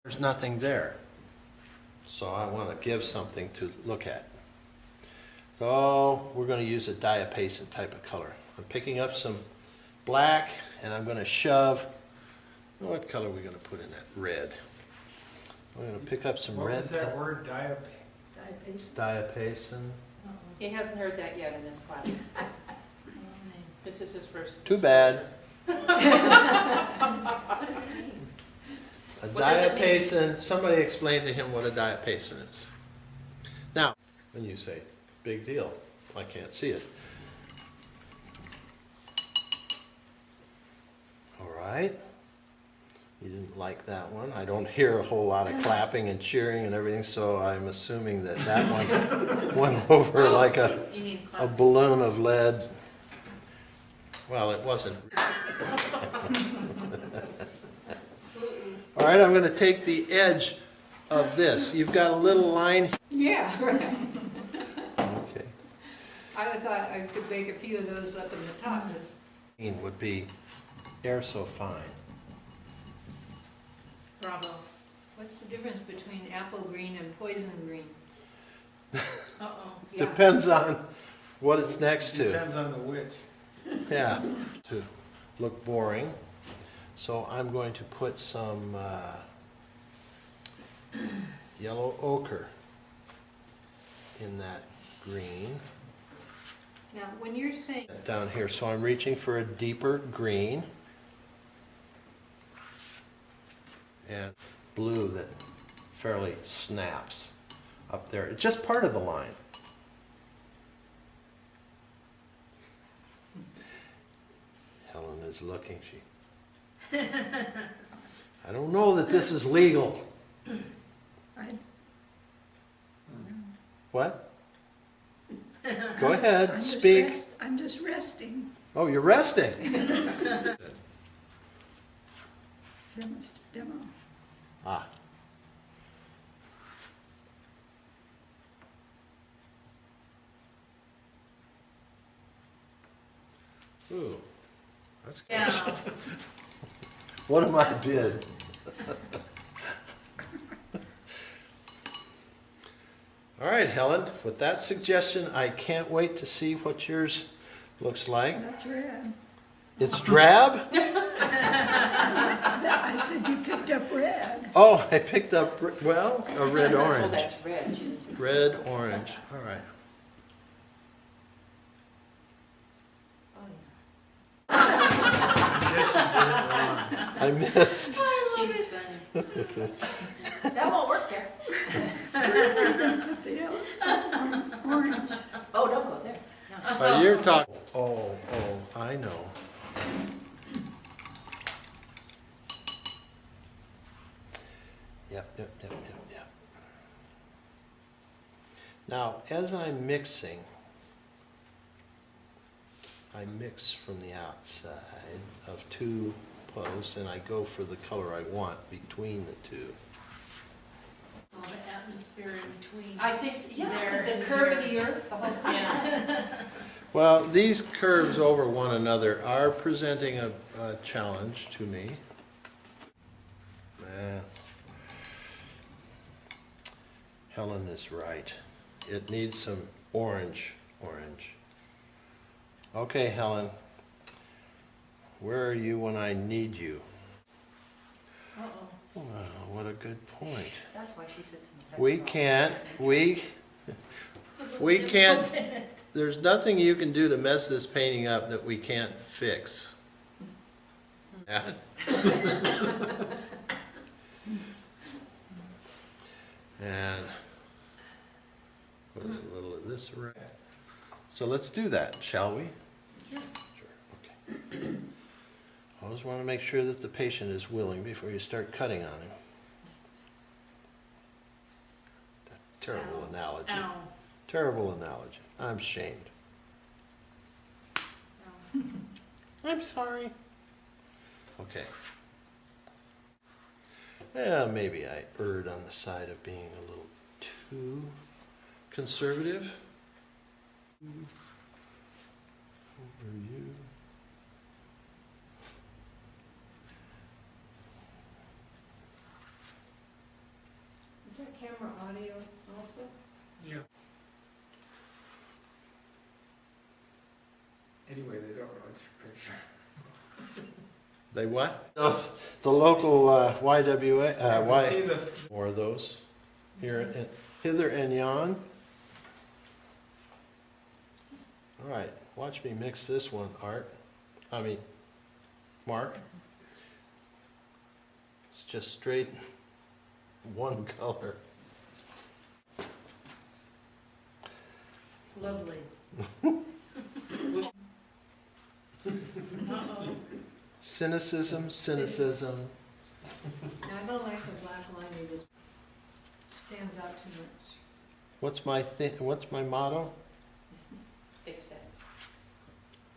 There's nothing there. So I want to give something to look at. So we're going to use a diapason type of color. I'm picking up some black and I'm going to shove, what color are we going to put in that? Red. I'm going to pick up some red. What was that word, Diapason. Diapason. He hasn't heard that yet in this class. This is his first. Too bad. What does it mean? A What does it mean? diapason, somebody explain to him what a diapason is. Now, when you say, big deal, I can't see it. All right. You didn't like that one. I don't hear a whole lot of clapping and cheering and everything, so I'm assuming that that one went over like a balloon of lead. Well, it wasn't. All right, I'm going to take the edge of this. You've got a little line. Yeah, right. Okay. I thought I could make a few of those up in the top. Would be air so fine. Bravo. What's the difference between apple green and poison green? Uh-oh. Yeah. Depends on what it's next to. Depends on the which. Yeah, to look boring. So I'm going to put some yellow ochre in that green Now, when you're saying, down here. So I'm reaching for a deeper green and blue that fairly snaps up there. It's just part of the line. Helen is looking. I don't know that this is legal. What? Go ahead, speak. I'm just resting. Oh, you're resting. Demo. Ah. Ooh, that's good. Yeah. What am I bid? All right, Helen, with that suggestion, I can't wait to see what yours looks like. That's red. It's drab? I said you picked up red. Oh, I picked up, well, a red Oh, orange. that's red. Red orange, all right. Oh, yeah. I guess you did it wrong. I missed. She's funny. That won't work there. We're gonna put the yellow, orange. Oh, don't go there. No. You're talking, oh, I know. Yep. Now, as I'm mixing, I mix from the outside of two puddles and I go for the color I want between the two. All the atmosphere in between. I think, yeah, There the and curve of there. the earth, the whole thing. Yeah. Well, these curves over one another are presenting a challenge to me. Helen is right. It needs some orange. Okay, Helen. Where are you when I need you? Uh-oh. Well, what a good point. That's why she sits in the second We row. can't, there's nothing you can do to mess this painting up that we can't fix. Yeah. And put a little of this around. So let's do that, shall we? Sure. Sure, okay. Always want to make sure that the patient is willing before you start cutting on him. That's a terrible analogy. Ow. Terrible analogy. I'm ashamed. Ow. I'm sorry. Okay. Yeah, maybe I erred on the side of being a little too conservative. Over you. that camera audio also? Yeah. Anyway, they don't know it's your picture. They what? Oh, the local YWA, See Y, the, more of those here, hither and yon. All right, watch me mix this one, Mark. It's just straight one color. Lovely. Uh-oh. Cynicism, cynicism. No, I don't like the black line, it just stands out too much. What's my motto? Fix it.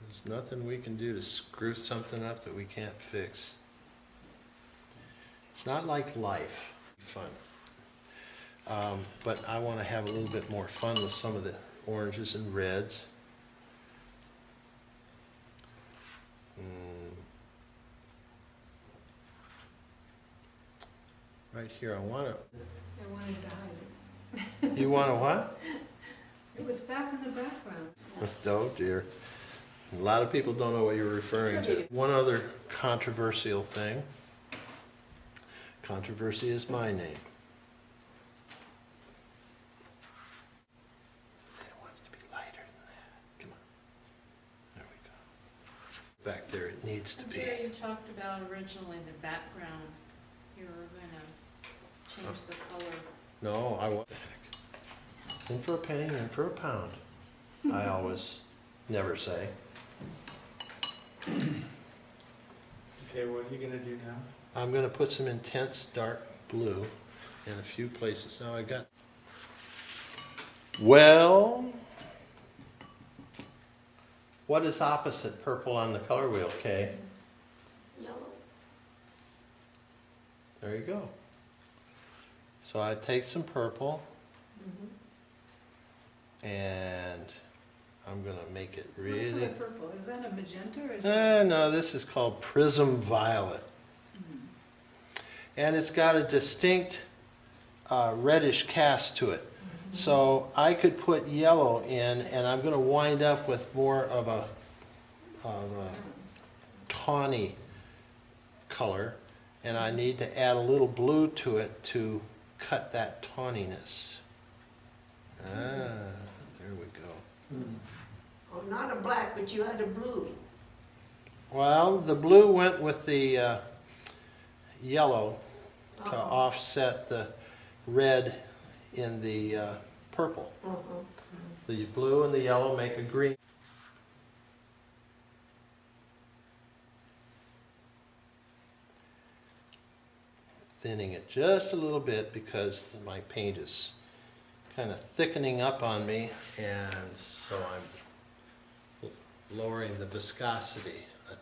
There's nothing we can do to screw something up that we can't fix. It's not like life. Fun. But I want to have a little bit more fun with some of the oranges and reds. Right here, I want to. I wanted to hide it. You want to what? It was back in the background. Oh dear. A lot of people don't know what you're referring to. One other controversial thing. Controversy is my name. I want it to be lighter than that. Come on. There we go. Back there it needs to be. Jerry, you talked about originally the background. You were gonna change the color. No, I want the heck. In for a penny, in for a pound. I always never say. okay, what are you gonna do now? I'm going to put some intense dark blue in a few places. Now I got. Well, what is opposite purple on the color wheel, Kay? Yellow. There you go. So I take some purple and I'm going to make it What really. color purple, is that a magenta or is that? No, this is called Prism Violet. And it's got a distinct reddish cast to it. So I could put yellow in and I'm going to wind up with more of a tawny color. And I need to add a little blue to it to cut that tawniness. There we go. Oh, not a black, but you had a blue. Well, the blue went with the yellow to offset the red in the purple. The blue and the yellow make a green. Thinning it just a little bit because my paint is kind of thickening up on me, and so I'm lowering the viscosity a